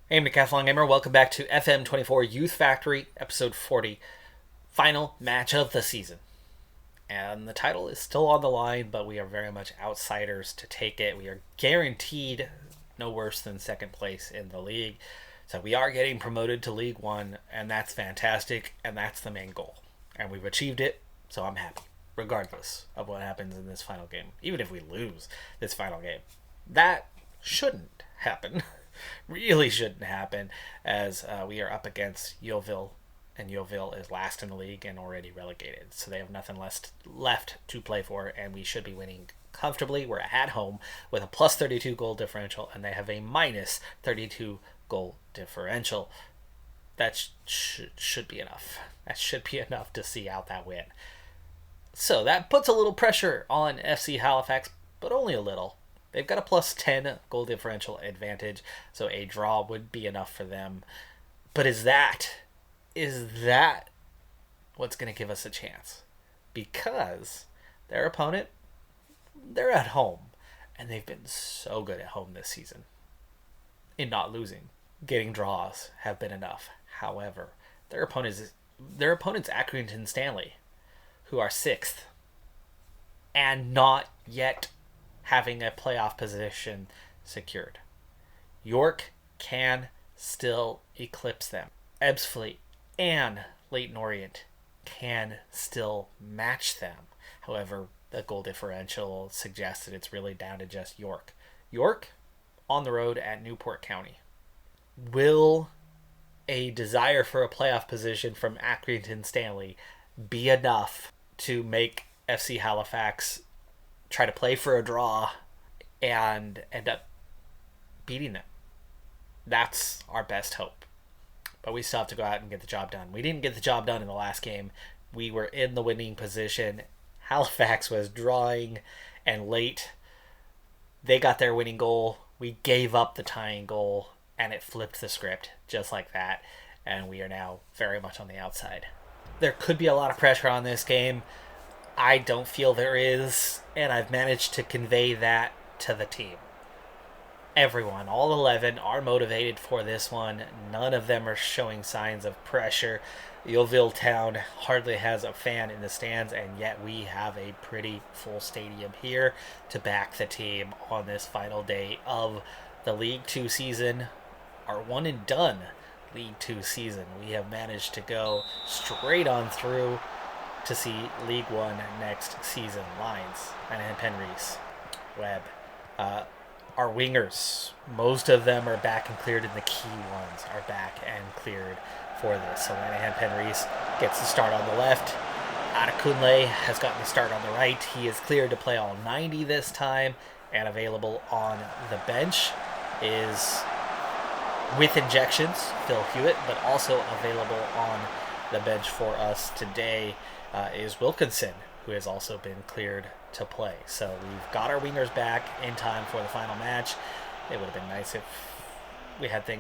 Hey, Decathlon Gamer, welcome back to FM24 Youth Factory, episode 40, final match of the season. And the title is still on the line, but we are very much outsiders to take it. We are guaranteed no worse than second place in the league. So we are getting promoted to League One, and that's fantastic, and that's the main goal. And we've achieved it, so I'm happy, regardless of what happens in this final game. Even if we lose this final game. That shouldn't happen. Really shouldn't happen, as we are up against Yeovil, and Yeovil is last in the league and already relegated. So they have nothing left to play for, and we should be winning comfortably. We're at home with a plus 32 goal differential, and they have a minus 32 goal differential. That should be enough. That should be enough to see out that win. So that puts a little pressure on FC Halifax, but only a little. They've got a plus 10 goal differential advantage, so a draw would be enough for them. But is that what's going to give us a chance? Because their opponent, they're at home, and they've been so good at home this season in not losing. Getting draws have been enough. However, their opponent's Accrington Stanley, who are 6th, and not yet having a playoff position secured. York can still eclipse them. Ebbsfleet and Leyton Orient can still match them. However, the goal differential suggests that it's really down to just York. York on the road at Newport County. Will a desire for a playoff position from Accrington Stanley be enough to make FC Halifax try to play for a draw and end up beating them? That's our best hope. But we still have to go out and get the job done. We didn't get the job done in the last game. We were in the winning position. Halifax was drawing, and late they got their winning goal. We gave up the tying goal, and it flipped the script just like that. And we are now very much on the outside. There could be a lot of pressure on this game. I don't feel there is, and I've managed to convey that to the team. Everyone, all 11, are motivated for this one. None of them are showing signs of pressure. Yeovil Town hardly has a fan in the stands, and yet we have a pretty full stadium here to back the team on this final day of the League 2 season, our one and done League 2 season. We have managed to go straight on through to see League One next season. Lines, and Penreese, Webb. Our wingers, most of them are back and cleared, and the key ones are back and cleared for this. So Lanahan Penreese gets the start on the left. Adekunle has gotten the start on the right. He is cleared to play all 90 this time, and available on the bench is, with injections, Phil Hewitt, but also available on the bench for us today is Wilkinson, who has also been cleared to play. So we've got our wingers back in time for the final match. It would have been nice if we had we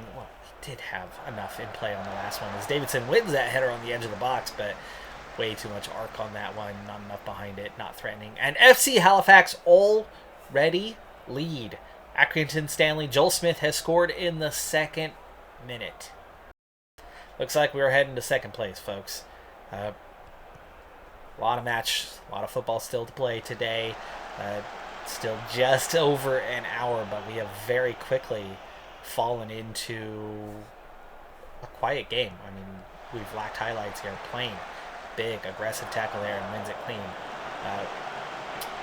did have enough in play on the last one, as Davidson wins that header on the edge of the box, but way too much arc on that one, not enough behind it, not threatening. And FC Halifax already lead. Accrington Stanley, Joel Smith has scored in the 2nd minute. Looks like we're heading to second place, folks. A lot of football still to play today. Still just over an hour, but we have very quickly fallen into a quiet game. I mean, we've lacked highlights here. Plain, big, aggressive tackle there and wins it clean.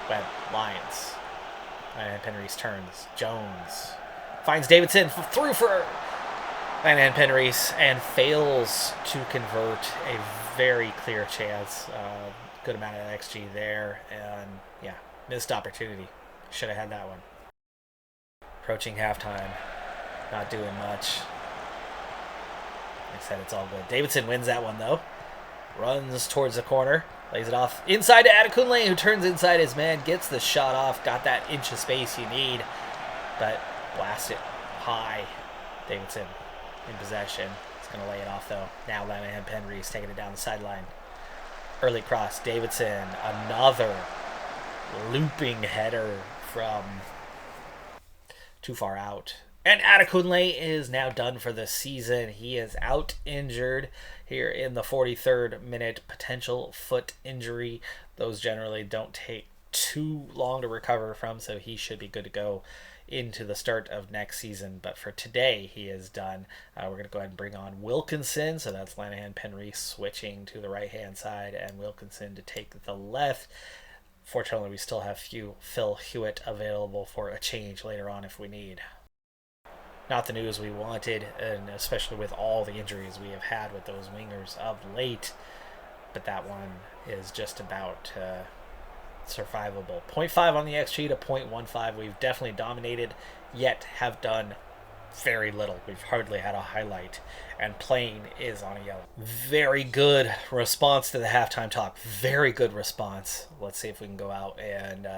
Webb, Lions. And Penreese turns. Jones finds Davidson through for and Penreese, and fails to convert a very clear chance. Good amount of XG there, and yeah, missed opportunity. Should have had that one. Approaching halftime, not doing much. Like I said, it's all good. Davidson wins that one though. Runs towards the corner, lays it off inside to Adekunle, who turns inside his man, gets the shot off, got that inch of space you need, but blast it high. Davidson in possession. He's going to lay it off, though. Now Lanahan Penreese taking it down the sideline. Early cross. Davidson. Another looping header from too far out. And Adekunle is now done for the season. He is out injured here in the 43rd minute. Potential foot injury. Those generally don't take too long to recover from, so he should be good to go into the start of next season. But for today, he is done. We're going to go ahead and bring on Wilkinson. So that's Lanahan Penry switching to the right-hand side and Wilkinson to take the left. Fortunately, we still have Phil Hewitt available for a change later on if we need. Not the news we wanted, and especially with all the injuries we have had with those wingers of late. But that one is just about survivable. 0.5 on the XG to 0.15. We've definitely dominated, yet have done very little. We've hardly had a highlight, and playing is on a yellow. Very good response to the halftime talk. Very good response. Let's see if we can go out and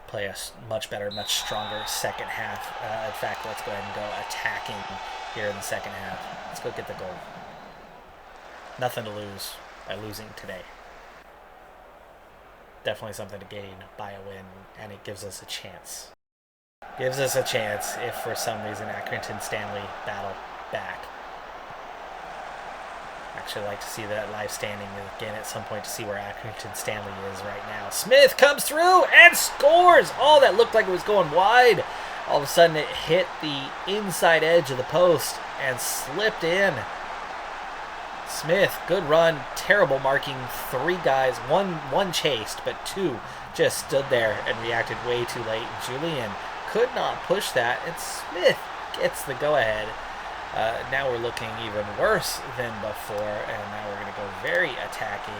play a much better, much stronger second half. In fact, let's go ahead and go attacking here in the second half. Let's go get the goal. Nothing to lose by losing today. Definitely something to gain by a win, and it gives us a chance. Gives us a chance if for some reason Accrington Stanley battle back. Actually like to see that live standing again at some point to see where Accrington Stanley is right now. Smith comes through and scores! Oh, that looked like it was going wide. All of a sudden it hit the inside edge of the post and slipped in. Smith, good run, terrible marking. 3 guys, one chased, but 2 just stood there and reacted way too late. Julian could not push that, and Smith gets the go-ahead. Now we're looking even worse than before, and now we're going to go very attacking,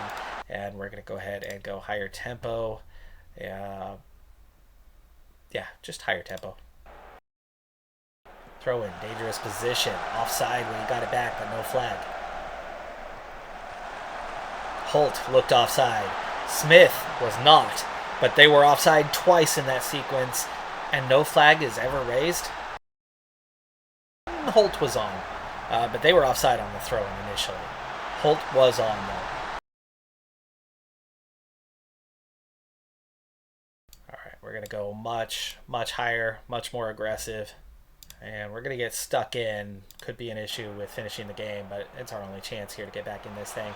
and we're going to go ahead and go higher tempo. Yeah, just higher tempo. Throw in, dangerous position, offside when he got it back, but no flag. Holt looked offside. Smith was not, but they were offside twice in that sequence, and no flag is ever raised. Holt was on, but they were offside on the throw-in initially. Holt was on, though. All right, we're going to go much, much higher, much more aggressive, and we're going to get stuck in. Could be an issue with finishing the game, but it's our only chance here to get back in this thing.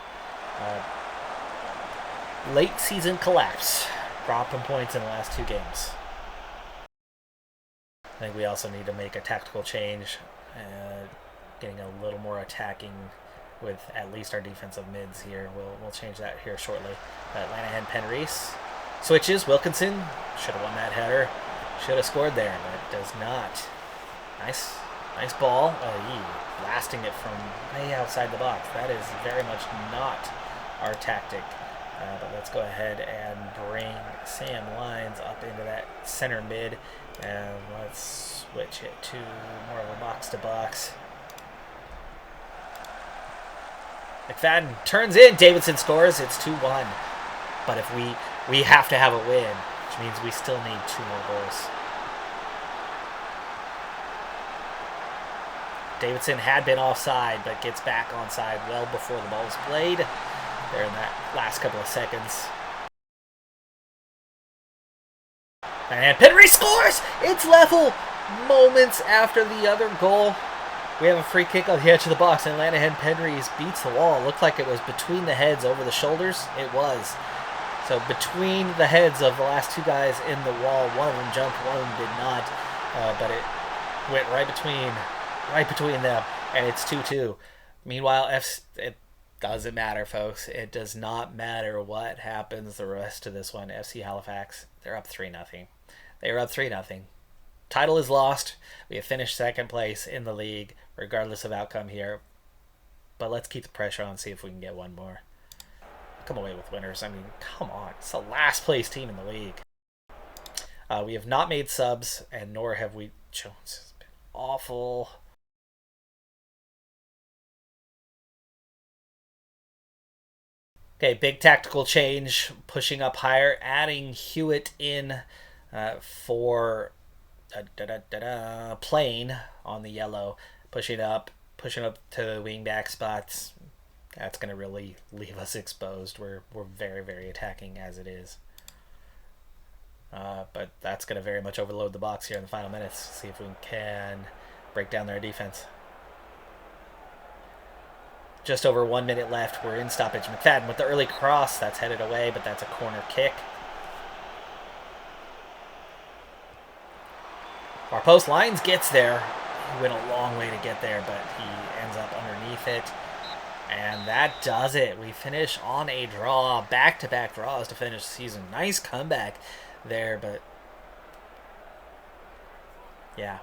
Late season collapse. Dropping points in the last 2 games. I think we also need to make a tactical change. Getting a little more attacking with at least our defensive mids here. We'll change that here shortly. Lanahan Penreese switches. Wilkinson should have won that header. Should have scored there, but does not. Nice ball. Blasting it from way outside the box. That is very much not our tactic. But let's go ahead and bring Sam Lyons up into that center mid, and let's switch it to more of a box-to-box. McFadden turns in. Davidson scores. It's 2-1. But if we have to have a win, which means we still need 2 more goals. Davidson had been offside, but gets back onside well before the ball was played. There in that last couple of seconds. And Penry scores! It's level! Moments after the other goal. We have a free kick on the edge of the box, and Lanahan Penry beats the wall. It looked like it was between the heads, over the shoulders. It was. So between the heads of the last 2 guys in the wall, one of them jumped, one of them did not. But it went right between them, and it's 2-2. Meanwhile, it doesn't matter, folks. It does not matter what happens the rest of this one. FC Halifax, they're up 3-0. They are up 3-0. Title is lost. We have finished second place in the league, regardless of outcome here. But let's keep the pressure on, see if we can get one more. Come away with winners. I mean, come on. It's the last place team in the league. We have not made subs, and nor have we. Jones has been awful. Okay, big tactical change, pushing up higher, adding Hewitt in for playing on the yellow, pushing up to the wing back spots. That's going to really leave us exposed. We're very, very attacking as it is. But that's going to very much overload the box here in the final minutes. See if we can break down their defense. Just over 1 minute left. We're in stoppage. McFadden with the early cross. That's headed away, but that's a corner kick. Our post lines gets there. He went a long way to get there, but he ends up underneath it. And that does it. We finish on a draw. Back-to-back draws to finish the season. Nice comeback there, but yeah,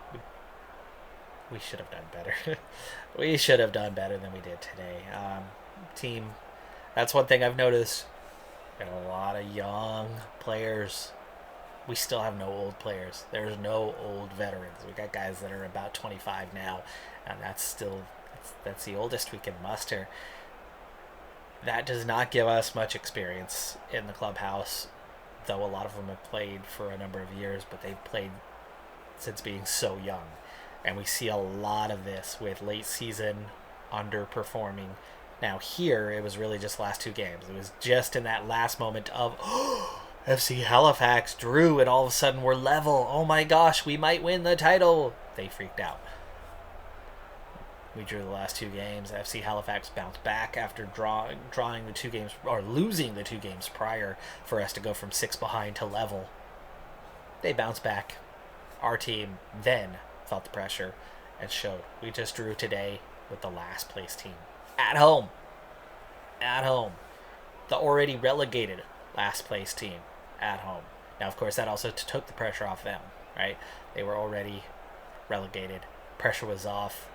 we should have done better. We should have done better than we did today. Team, that's one thing I've noticed. Got a lot of young players. We still have no old players. There's no old veterans. We got guys that are about 25 now, and that's the oldest we can muster. That does not give us much experience in the clubhouse, though a lot of them have played for a number of years, but they've played since being so young. And we see a lot of this with late season underperforming. Now here, it was really just last two games. It was just in that last moment of, FC Halifax drew, and all of a sudden we're level. Oh my gosh, we might win the title. They freaked out. We drew the last two games. FC Halifax bounced back after drawing the two games, or losing the two games prior for us to go from 6 behind to level. They bounced back. Our team then felt the pressure and showed. We just drew today with the last place team. At home. At home. The already relegated last place team. At home. Now, of course, that also took the pressure off them, right? They were already relegated. Pressure was off.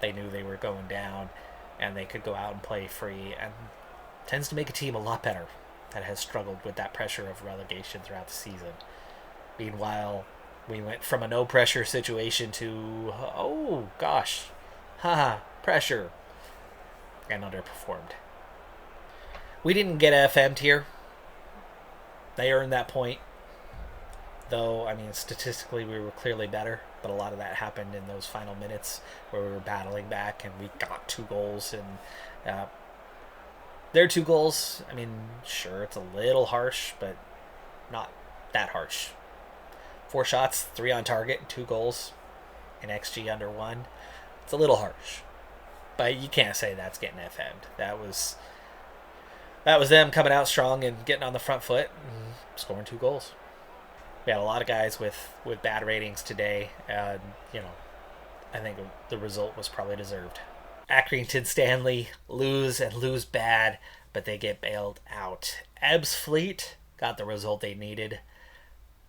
They knew they were going down, and they could go out and play free, and tends to make a team a lot better that has struggled with that pressure of relegation throughout the season. Meanwhile, we went from a no-pressure situation to, oh, gosh, pressure, and underperformed. We didn't get FM-tier. They earned that point. Though, I mean, statistically, we were clearly better. But a lot of that happened in those final minutes where we were battling back and we got 2 goals. And their 2 goals, I mean, sure, it's a little harsh, but not that harsh. 4 shots, 3 on target, 2 goals, an XG under 1. It's a little harsh. But you can't say that's getting FM'd. That was them coming out strong and getting on the front foot and scoring 2 goals. We had a lot of guys with bad ratings today, and, I think the result was probably deserved. Accrington Stanley lose bad, but they get bailed out. Ebbsfleet got the result they needed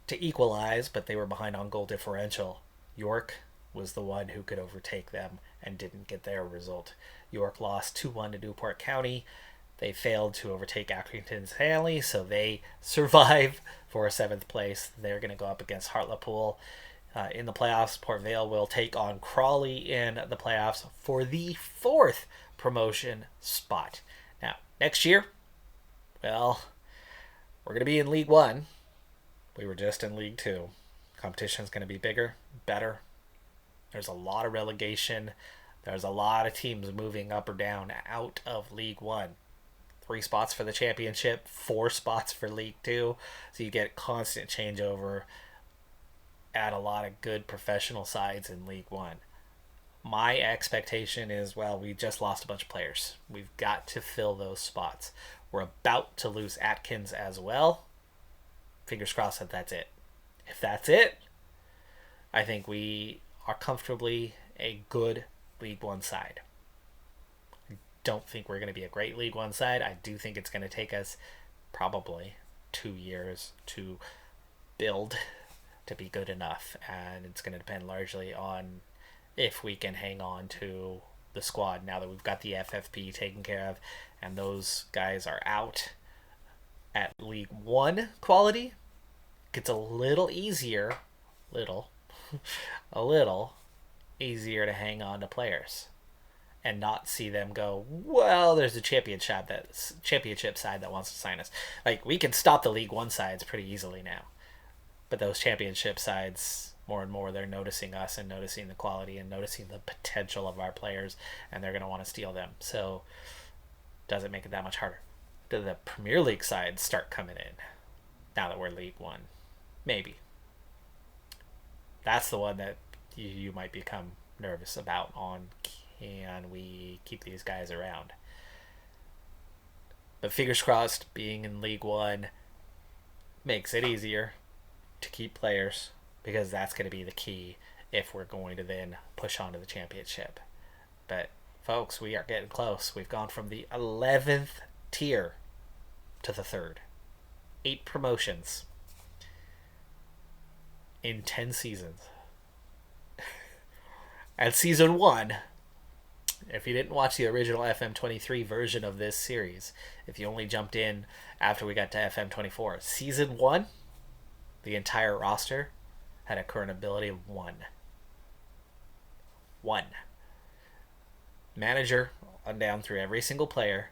to equalize, but they were behind on goal differential. York was the one who could overtake them and didn't get their result. York lost 2-1 to Newport County. They failed to overtake Accrington Stanley, so they survive for 7th place. They're going to go up against Hartlepool in the playoffs. Port Vale will take on Crawley in the playoffs for the 4th promotion spot. Now, next year, well, we're going to be in League 1. We were just in League 2. Competition's going to be bigger, better. There's a lot of relegation. There's a lot of teams moving up or down out of League 1. 3 spots for the championship, 4 spots for League 2. So you get constant changeover at a lot of good professional sides in League 1. My expectation is, well, we just lost a bunch of players. We've got to fill those spots. We're about to lose Atkins as well. Fingers crossed that that's it. If that's it, I think we are comfortably a good League 1 side. Don't think we're going to be a great League 1 side. I do think it's going to take us probably 2 years to build to be good enough, and it's going to depend largely on if we can hang on to the squad now that we've got the FFP taken care of and those guys are out at League 1 quality. It gets a little easier, a little easier to hang on to players and not see them go, well, there's a championship side that wants to sign us. Like, we can stop the League 1 sides pretty easily now. But those championship sides, more and more, they're noticing us and noticing the quality and noticing the potential of our players, and they're going to want to steal them. So, does it make it that much harder? Do the Premier League sides start coming in now that we're League 1? Maybe. That's the one that you might become nervous about on, can we keep these guys around? But fingers crossed, being in League One makes it easier to keep players, because that's going to be the key if we're going to then push on to the championship. But folks, we are getting close. We've gone from the 11th tier to the 3rd. 8 promotions in 10 seasons. And season 1, if you didn't watch the original FM23 version of this series, if you only jumped in after we got to FM24, season 1, the entire roster had a current ability of 1. 1. Manager on down through every single player,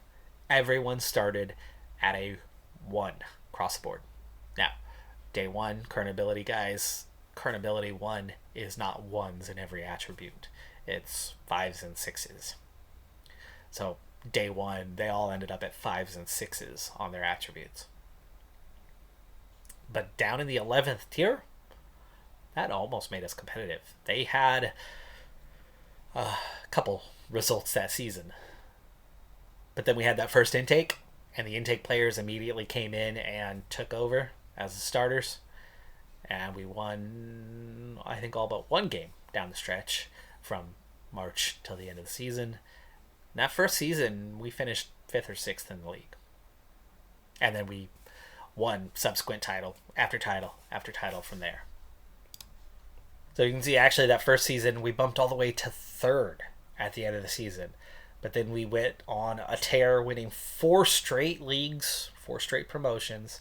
everyone started at a 1 across the board. Now, day 1, current ability guys, current ability 1 is not 1s in every attribute. It's 5s and 6s. So, day 1, they all ended up at 5s and 6s on their attributes. But down in the 11th tier, that almost made us competitive. They had a couple results that season. But then we had that first intake, and the intake players immediately came in and took over as the starters. And we won, I think, all but one game down the stretch from March till the end of the season. And that first season, we finished 5th or 6th in the league. And then we won subsequent title after title after title from there. So you can see, actually, that first season, we bumped all the way to 3rd at the end of the season. But then we went on a tear, winning 4 straight leagues, 4 straight promotions,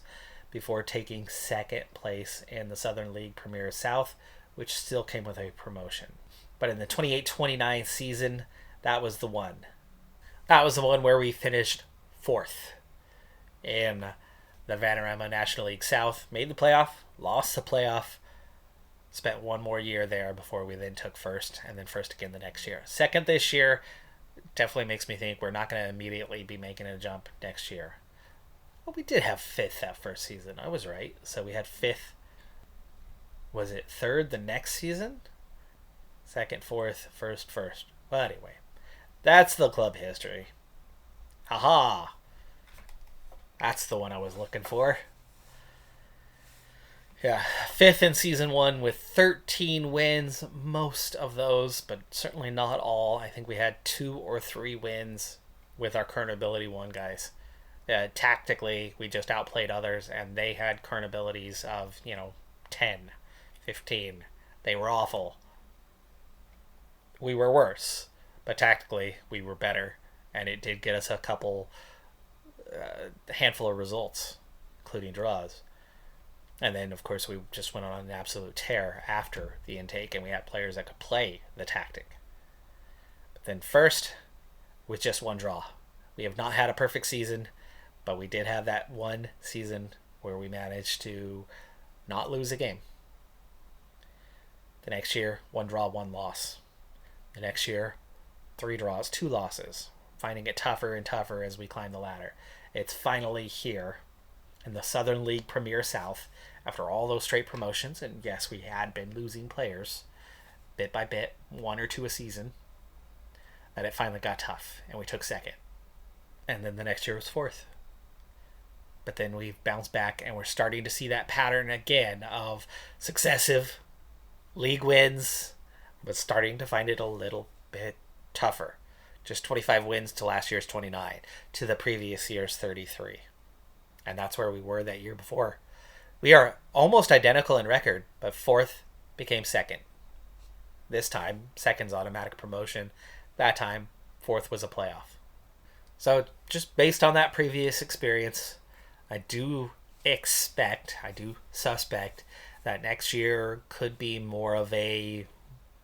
before taking 2nd place in the Southern League Premier South, which still came with a promotion. But in the 28-29 season, that was the one. That was the one where we finished 4th in the Vanarama National League South. Made the playoff, lost the playoff, spent one more year there before we then took 1st, and then 1st again the next year. 2nd this year definitely makes me think we're not going to immediately be making a jump next year. Well, we did have 5th that first season. I was right. So we had 5th. Was it 3rd the next season? 2nd, 4th, 1st. Well, anyway, that's the club history. Haha. That's the one I was looking for. Yeah, 5th in season 1 with 13 wins, most of those, but certainly not all. I think we had 2 or 3 wins with our current ability 1 guys. Tactically, we just outplayed others, and they had current abilities of, 10, 15. They were awful. We were worse, but tactically, we were better, and it did get us a handful of results, including draws. And then, of course, we just went on an absolute tear after the intake, and we had players that could play the tactic. But then 1st, with just 1 draw. We have not had a perfect season, but we did have that one season where we managed to not lose a game. The next year, 1 draw, 1 loss. The next year, 3 draws, 2 losses. Finding it tougher and tougher as we climb the ladder. It's finally here in the Southern League Premier South, after all those straight promotions, and yes, we had been losing players bit by bit, 1 or 2 a season, that it finally got tough, and we took 2nd. And then the next year was 4th. But then we've bounced back, and we're starting to see that pattern again of successive league wins, but starting to find it a little bit tougher. Just 25 wins to last year's 29, to the previous year's 33. And that's where we were that year before. We are almost identical in record, but 4th became 2nd. This time, 2nd's automatic promotion. That time, 4th was a playoff. So just based on that previous experience, I do suspect that next year could be more of a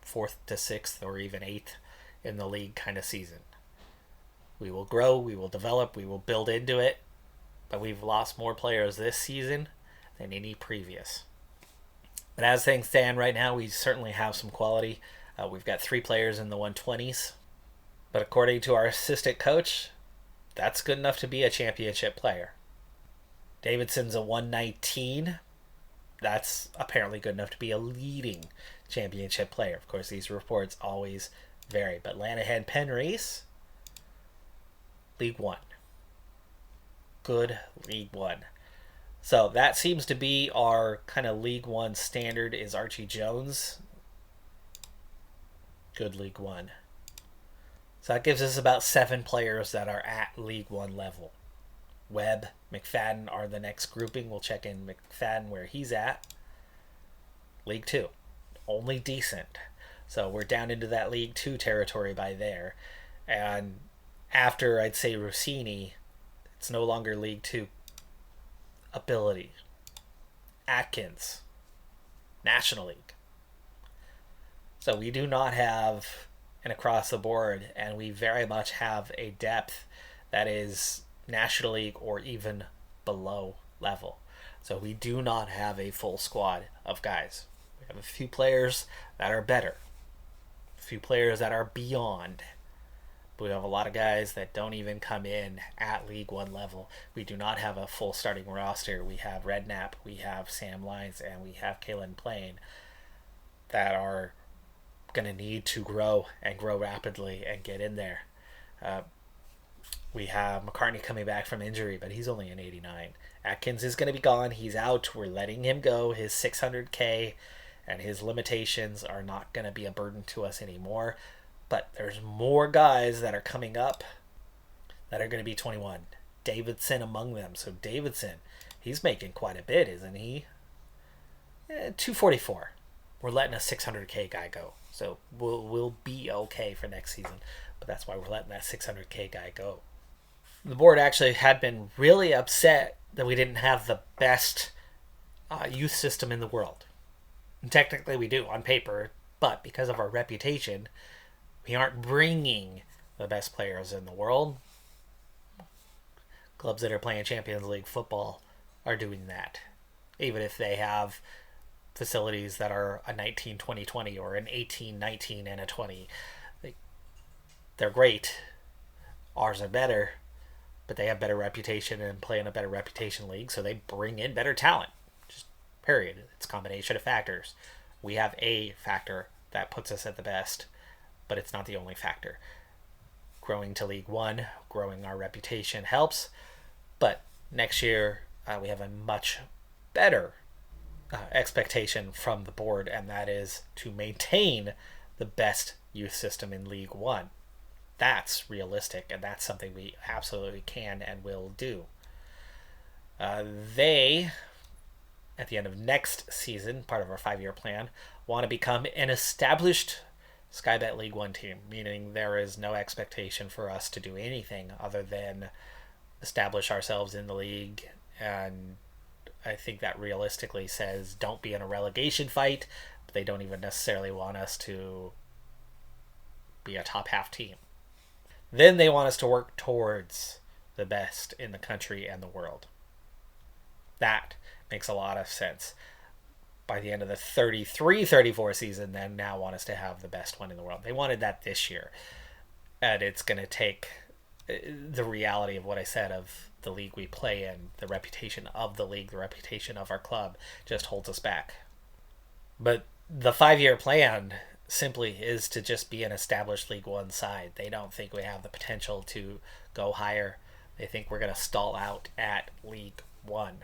4th to 6th or even 8th in the league kind of season. We will grow, we will develop, we will build into it, but we've lost more players this season than any previous. But as things stand right now, we certainly have some quality. We've got 3 players in the 120s, but according to our assistant coach, that's good enough to be a championship player. Davidson's a 119. that's apparently good enough to be a leading championship player. Of course, these reports always vary. But Lanahan Penreese, League One. Good League One. So that seems to be our kind of League One standard is Archie Jones. Good League One. So that gives us about 7 players that are at League One level. Webb, McFadden are the next grouping. We'll check in McFadden where he's at. League Two. Only decent. So we're down into that League Two territory by there. And after, I'd say, Rossini, it's no longer League Two ability. Atkins, National League. So we do not have an across the board, and we very much have a depth that is National League or even below level. So we do not have a full squad of guys. We have a few players that are better, a few players that are beyond. But we have a lot of guys that don't even come in at League One level. We do not have a full starting roster. We have Redknapp, we have Sam Lyons, and we have Kalen Plain that are going to need to grow and grow rapidly and get in there. We have McCartney coming back from injury, but he's only an 89. Atkins is going to be gone. He's out. We're letting him go. His 600K and his limitations are not going to be a burden to us anymore. But there's more guys that are coming up that are going to be 21. Davidson among them. So Davidson, he's making quite a bit, isn't he? 244. We're letting a 600K guy go. So we'll be okay for next season. But that's why we're letting that 600K guy go. The board actually had been really upset that we didn't have the best youth system in the world. And technically we do on paper, but because of our reputation, we aren't bringing the best players in the world. Clubs that are playing Champions League football are doing that. Even if they have facilities that are a 19-20-20 or an 18-19 and a 20. They're great. Ours are better, but they have better reputation and play in a better reputation league, so they bring in better talent. Just period. It's a combination of factors. We have a factor that puts us at the best, but it's not the only factor. Growing to League One, growing our reputation helps, but next year we have a much better expectation from the board, and that is to maintain the best youth system in League One. That's realistic, and that's something we absolutely can and will do. They, at the end of next season, part of our 5-year plan, want to become an established Sky Bet League One team, meaning there is no expectation for us to do anything other than establish ourselves in the league. And I think that realistically says don't be in a relegation fight, but they don't even necessarily want us to be a top half team. Then they want us to work towards the best in the country and the world. That makes a lot of sense. By the end of the 33-34 season, then now want us to have the best one in the world. They wanted that this year. And it's going to take the reality of what I said of the league we play in, the reputation of the league, the reputation of our club just holds us back. But the 5-year plan simply is to just be an established League One side. They don't think we have the potential to go higher. They think we're going to stall out at League One.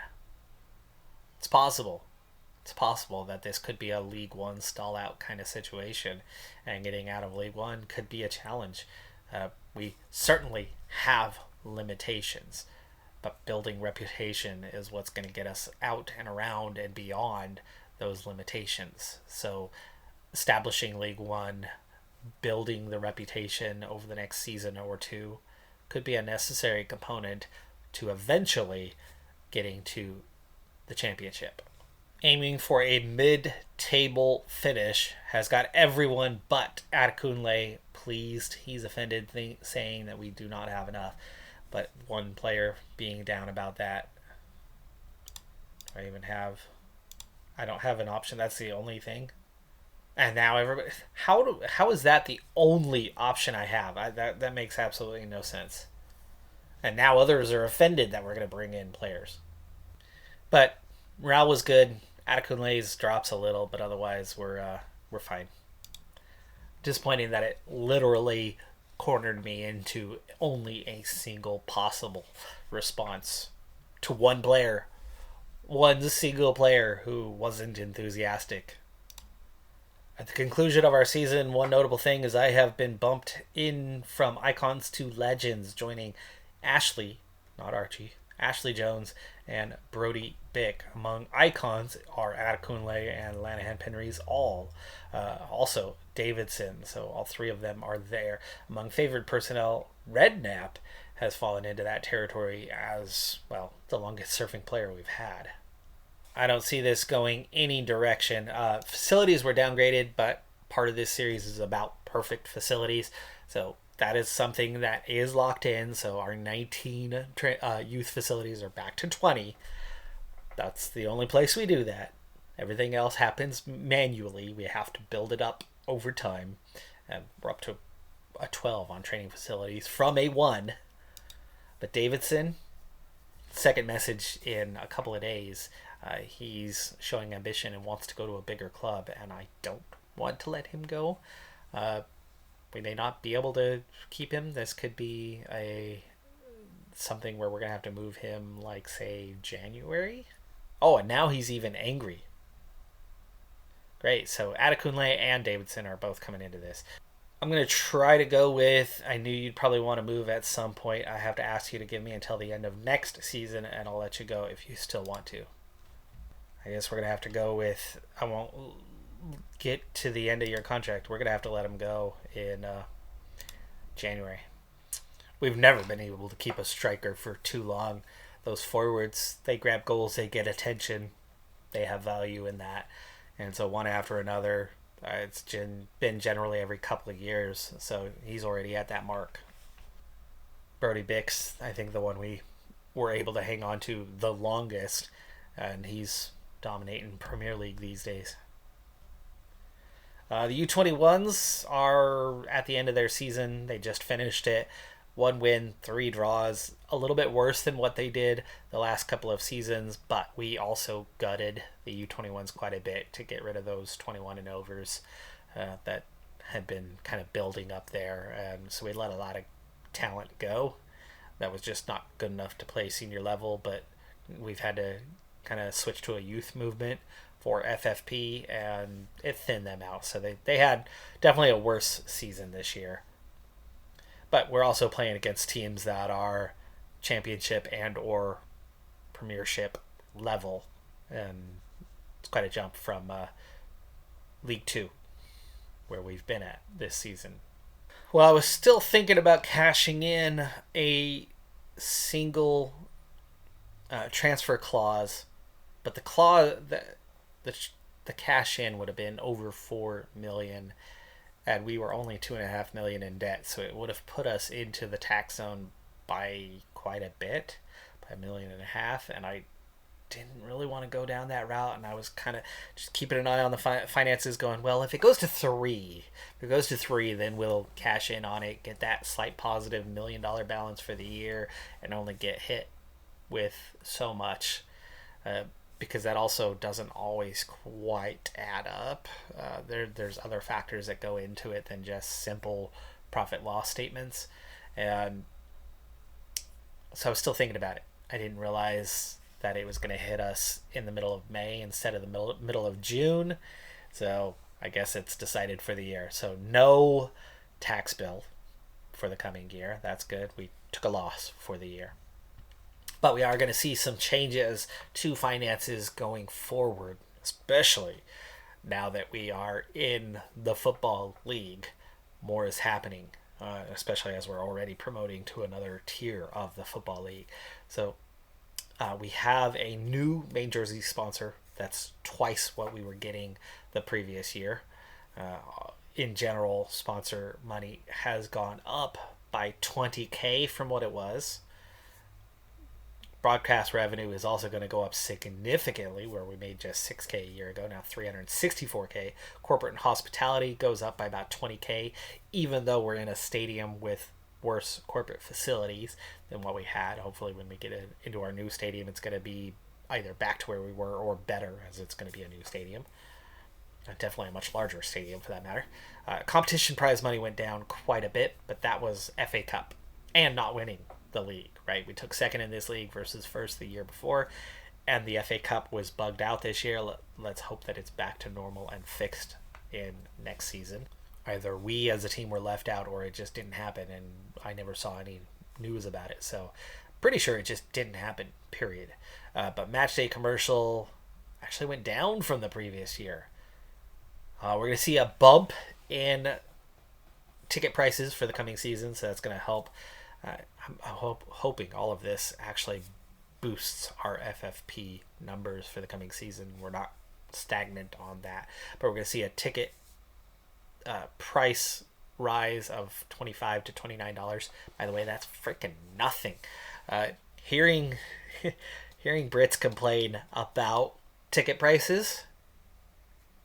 It's possible. It's possible that this could be a League One stall out kind of situation, and getting out of League One could be a challenge. We certainly have limitations, but building reputation is what's going to get us out and around and beyond those limitations. So establishing League One, building the reputation over the next season or two could be a necessary component to eventually getting to the championship. Aiming for a mid-table finish has got everyone but Adekunle pleased. He's offended, saying that we do not have enough. But one player being down about that. I don't have an option. That's the only thing. And now everybody, how is that the only option I have? That makes absolutely no sense. And now others are offended that we're going to bring in players. But morale was good. Adekunle's drops a little, but otherwise we're fine. Disappointing that it literally cornered me into only a single possible response to one player. One single player who wasn't enthusiastic. At the conclusion of our season, one notable thing is I have been bumped in from icons to legends, joining Ashley, not Archie, Ashley Jones and Brody Bick. Among icons are Adekunle and Lanahan Penrys, also Davidson, so all three of them are there. Among favored personnel, Redknapp has fallen into that territory as, well, the longest surfing player we've had. I don't see this going any direction. Facilities were downgraded, but part of this series is about perfect facilities. So that is something that is locked in. So our 19 youth facilities are back to 20. That's the only place we do that. Everything else happens manually. We have to build it up over time. And we're up to a 12 on training facilities from a 1. But Davidson, second message in a couple of days, he's showing ambition and wants to go to a bigger club, and I don't want to let him go. We may not be able to keep him. This could be something where we're going to have to move him, like, say, January. Oh, and now he's even angry. Great, so Adekunle and Davidson are both coming into this. I'm going to try to go with, I knew you'd probably want to move at some point. I have to ask you to give me until the end of next season, and I'll let you go if you still want to. I guess we're going to have to go with, I won't get to the end of your contract. We're going to have to let him go in January. We've never been able to keep a striker for too long. Those forwards, they grab goals, they get attention, they have value in that. And so one after another, it's been generally every couple of years, so he's already at that mark. Brody Bick's, I think, the one we were able to hang on to the longest, and he's dominating Premier League these days. The U21s are at the end of their season. They just finished it. 1 win, 3 draws. A little bit worse than what they did the last couple of seasons, but we also gutted the U21s quite a bit to get rid of those 21 and overs that had been kind of building up there. And so we let a lot of talent go that was just not good enough to play senior level, but we've had to kind of switch to a youth movement for FFP, and it thinned them out. So they had definitely a worse season this year. But we're also playing against teams that are championship and or premiership level, and it's quite a jump from League 2, where we've been at this season. Well, I was still thinking about cashing in a single transfer clause, but the clause the cash in would have been over $4 million. And we were only $2.5 million in debt, so it would have put us into the tax zone by quite a bit, by $1.5 million. And I didn't really want to go down that route, and I was kind of just keeping an eye on the finances, going, well, if it goes to 3, then we'll cash in on it, get that slight positive $1 million balance for the year, and only get hit with so much. Because that also doesn't always quite add up. There's other factors that go into it than just simple profit loss statements. And so I was still thinking about it. I didn't realize that it was going to hit us in the middle of May instead of the middle of June. So I guess it's decided for the year. So no tax bill for the coming year. That's good. We took a loss for the year. But we are going to see some changes to finances going forward, especially now that we are in the football league. More is happening, especially as we're already promoting to another tier of the football league. So we have a new main jersey sponsor. That's twice what we were getting the previous year. In general, sponsor money has gone up by $20,000 from what it was. Broadcast revenue is also going to go up significantly, where we made just $6,000 a year ago, now $364,000. Corporate and hospitality goes up by about $20,000, even though we're in a stadium with worse corporate facilities than what we had. Hopefully when we get into our new stadium, it's going to be either back to where we were or better, as it's going to be a new stadium. Definitely a much larger stadium for that matter. Competition prize money went down quite a bit, but that was FA Cup and not winning the league, right? We took second in this league versus first the year before, and the FA Cup was bugged out this year. Let's hope that it's back to normal and fixed in next season. Either we as a team were left out or it just didn't happen, and I never saw any news about it. So pretty sure it just didn't happen, period. But matchday commercial actually went down from the previous year. We're going to see a bump in ticket prices for the coming season, so that's going to help. I'm hoping all of this actually boosts our FFP numbers for the coming season. We're not stagnant on that, but we're going to see a ticket price rise of $25 to $29. By the way, that's freaking nothing. Hearing Brits complain about ticket prices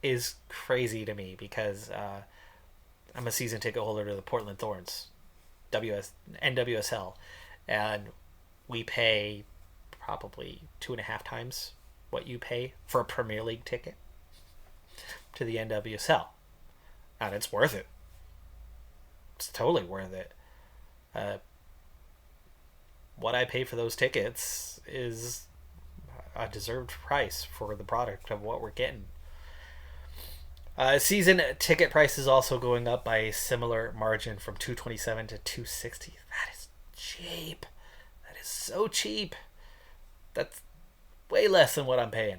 is crazy to me, because I'm a season ticket holder to the Portland Thorns, NWSL, and we pay probably 2.5 times what you pay for a Premier League ticket to the NWSL, and it's worth it. It's totally worth it. What I pay for those tickets is a deserved price for the product of what we're getting. Season ticket prices also going up by a similar margin from $227 to $260. That is cheap. That is so cheap. That's way less than what I'm paying.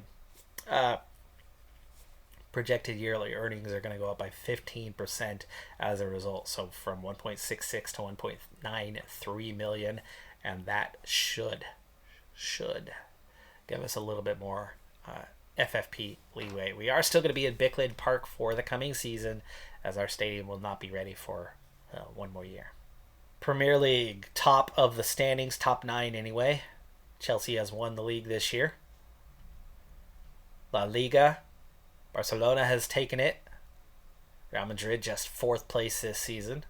Projected yearly earnings are going to go up by 15% as a result. So from 1.66 to 1.93 million, and that should give us a little bit more FFP leeway. We are still going to be at Bicklid Park for the coming season, as our stadium will not be ready for one more year. Premier League, top of the standings, top 9 anyway. Chelsea has won the league this year. La Liga, Barcelona has taken it. Real Madrid just 4th place this season.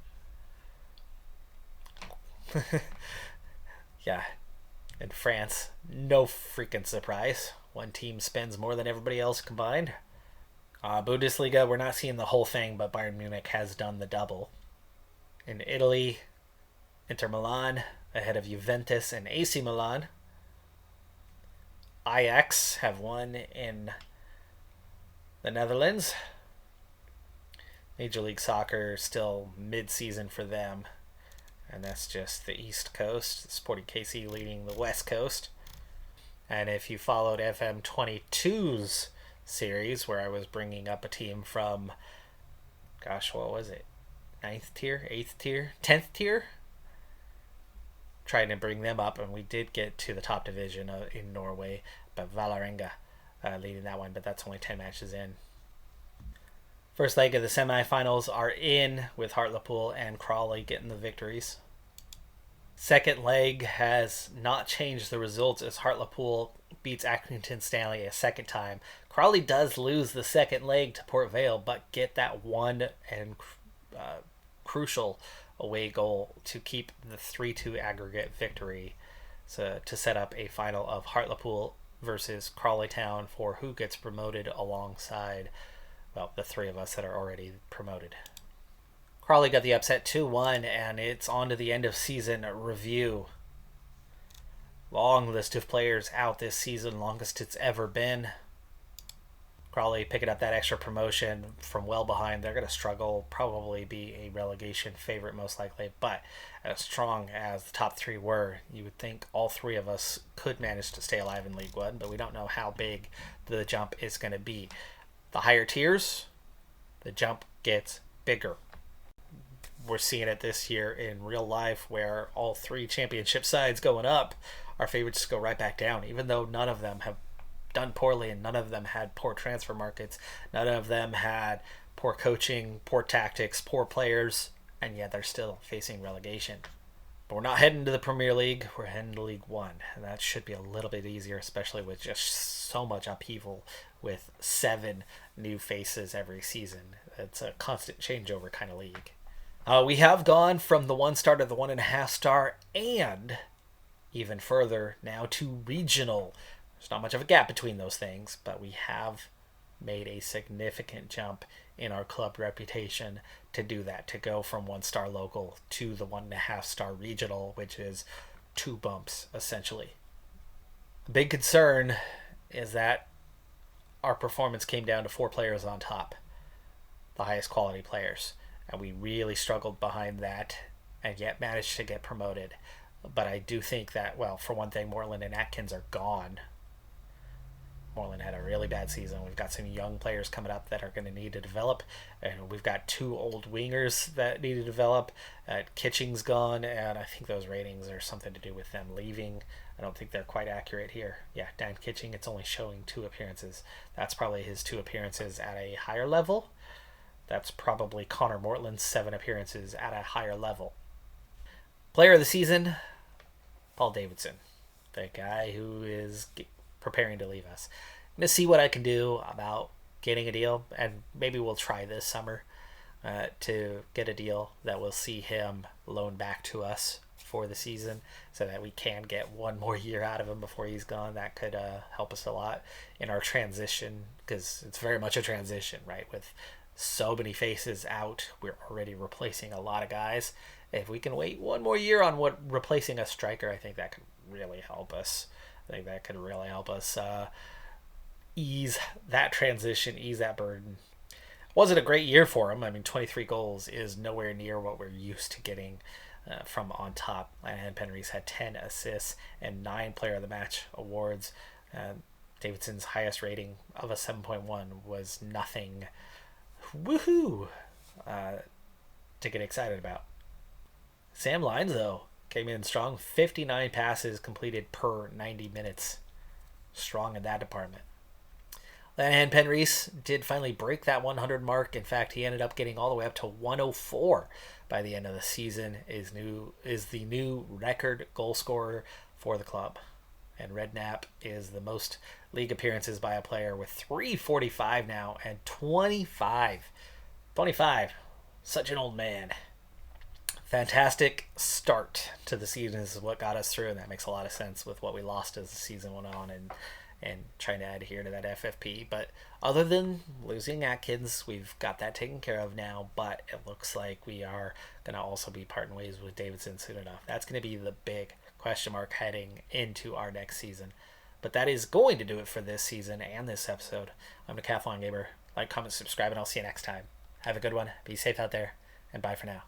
Yeah. In France, no freaking surprise. One team spends more than everybody else combined. Bundesliga, we're not seeing the whole thing, but Bayern Munich has done the double. In Italy, Inter Milan ahead of Juventus and AC Milan. Ajax have won in the Netherlands. Major League Soccer still mid-season for them, and that's just the East Coast. Sporting KC leading the West Coast. And if you followed FM22's series, where I was bringing up a team from, gosh, what was it? 9th tier? 8th tier? 10th tier? Trying to bring them up, and we did get to the top division in Norway, but Vålerenga leading that one, but that's only 10 matches in. First leg of the semifinals are in, with Hartlepool and Crawley getting the victories. Second leg has not changed the results, as Hartlepool beats Accrington Stanley a second time. Crawley does lose the second leg to Port Vale, but get that one and crucial away goal to keep the 3-2 aggregate victory, so to set up a final of Hartlepool versus Crawley Town for who gets promoted alongside, well, the 3 of us that are already promoted. Crawley got the upset 2-1, and it's on to the end of season review. Long list of players out this season, longest it's ever been. Crawley picking up that extra promotion from well behind. They're going to struggle, probably be a relegation favorite most likely, but as strong as the top 3 were, you would think all 3 of us could manage to stay alive in League One, but we don't know how big the jump is going to be. The higher tiers, the jump gets bigger. We're seeing it this year in real life, where all 3 championship sides going up, our favorites go right back down, even though none of them have done poorly, and none of them had poor transfer markets, none of them had poor coaching, poor tactics, poor players, and yet they're still facing relegation. But we're not heading to the Premier League, we're heading to League One, and that should be a little bit easier, especially with just so much upheaval with 7 new faces every season. It's a constant changeover kind of league. We have gone from the 1-star to the 1.5-star, and even further now to regional. There's not much of a gap between those things, but we have made a significant jump in our club reputation to do that, to go from 1-star local to the 1.5-star regional, which is 2 bumps essentially. The big concern is that our performance came down to 4 players on top, the highest quality players, and we really struggled behind that and yet managed to get promoted. But I do think that, well, for one thing, Moreland and Atkins are gone. Moreland had a really bad season. We've got some young players coming up that are going to need to develop, and we've got 2 old wingers that need to develop. Kitching's gone, and I think those ratings are something to do with them leaving. I don't think they're quite accurate here. Yeah, Dan Kitching, it's only showing 2 appearances. That's probably his 2 appearances at a higher level. That's probably Connor Mortland's 7 appearances at a higher level. Player of the season, Paul Davidson, the guy who is preparing to leave us. I'm going to see what I can do about getting a deal, and maybe we'll try this summer to get a deal that will see him loaned back to us for the season so that we can get 1 more year out of him before he's gone. That could help us a lot in our transition, because it's very much a transition, right? With so many faces out, we're already replacing a lot of guys. If we can wait 1 more year on replacing a striker, I think that could really help us. Ease that transition, ease that burden. Wasn't a great year for him. I mean, 23 goals is nowhere near what we're used to getting from on top. And Penrys had 10 assists and 9 Player of the Match awards. Davidson's highest rating of a 7.1 was nothing. Woohoo! To get excited about. Sam Lyons, though, came in strong. 59 passes completed per 90 minutes. Strong in that department. And Penrys did finally break that 100 mark. In fact, he ended up getting all the way up to 104 by the end of the season. Is the new record goal scorer for the club. And Redknapp is the most league appearances by a player with 345 now and 25. 25. Such an old man. Fantastic start to the season is what got us through, and that makes a lot of sense with what we lost as the season went on and trying to adhere to that FFP. But other than losing Atkins, we've got that taken care of now, but it looks like we are going to also be parting ways with Davidson soon enough. That's going to be the big question mark heading into our next season. But that is going to do it for this season and this episode. I'm Decathlon Gamer. Like, comment, subscribe, and I'll see you next time. Have a good one. Be safe out there, and bye for now.